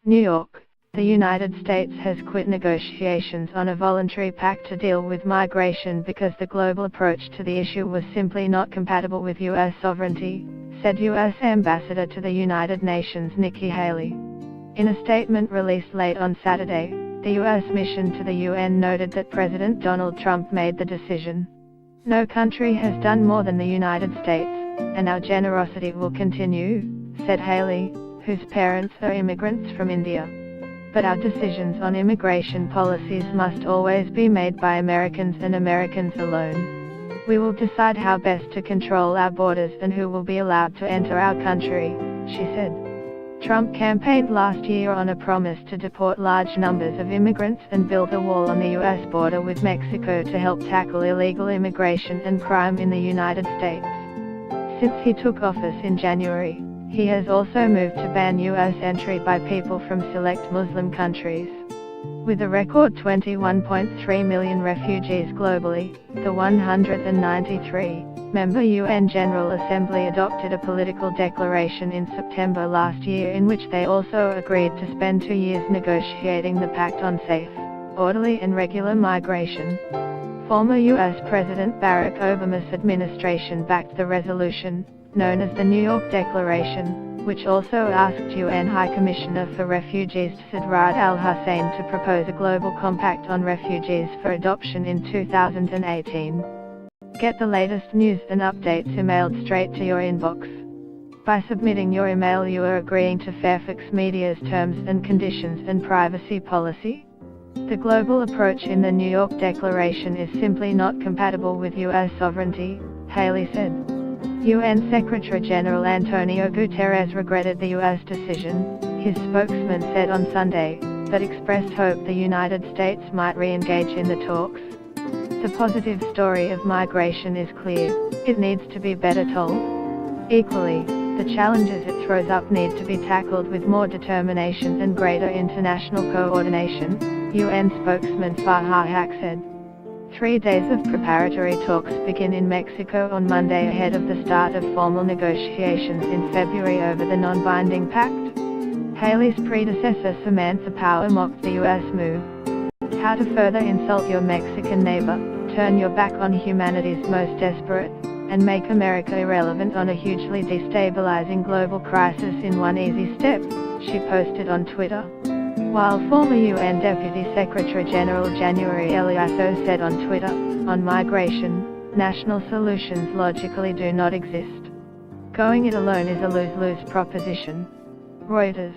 New York. The United States has quit negotiations on a voluntary pact to deal with migration because the global approach to the issue was simply not compatible with U.S. sovereignty, said U.S. Ambassador to the United Nations Nikki Haley. In a statement released late on Saturday, the U.S. mission to the UN noted that President Donald Trump made the decision. "No country has done more than the United States, and our generosity will continue," said Haley, whose parents are immigrants from India. "But our decisions on immigration policies must always be made by Americans and Americans alone. We will decide how best to control our borders and who will be allowed to enter our country," she said. Trump campaigned last year on a promise to deport large numbers of immigrants and build a wall on the U.S. border with Mexico to help tackle illegal immigration and crime in the United States. Since he took office in January, he has also moved to ban U.S. entry by people from select Muslim countries. With a record 21.3 million refugees globally, the 193-member UN General Assembly adopted a political declaration in September last year in which they also agreed to spend 2 years negotiating the Pact on Safe, Orderly and Regular Migration. Former U.S. President Barack Obama's administration backed the resolution, known as the New York Declaration, which also asked UN High Commissioner for Refugees Saad Ra'ad al-Hussein to propose a global compact on refugees for adoption in 2018. Get the latest news and updates emailed straight to your inbox. By submitting your email, you are agreeing to Fairfax Media's terms and conditions and privacy policy. The global approach in the New York Declaration is simply not compatible with U.S. sovereignty, Haley said. UN Secretary-General Antonio Guterres regretted the U.S. decision, his spokesman said on Sunday, but expressed hope the United States might re-engage in the talks. "The positive story of migration is clear, it needs to be better told. Equally, the challenges it throws up need to be tackled with more determination and greater international coordination," UN spokesman Farhan Haq said. 3 days of preparatory talks begin in Mexico on Monday ahead of the start of formal negotiations in February over the non-binding pact. Haley's predecessor Samantha Power mocked the U.S. move. "How to further insult your Mexican neighbor, turn your back on humanity's most desperate, and make America irrelevant on a hugely destabilizing global crisis in one easy step," she posted on Twitter. While former UN Deputy Secretary-General January Eliasso said on Twitter, "On migration, national solutions logically do not exist. Going it alone is a lose-lose proposition." Reuters.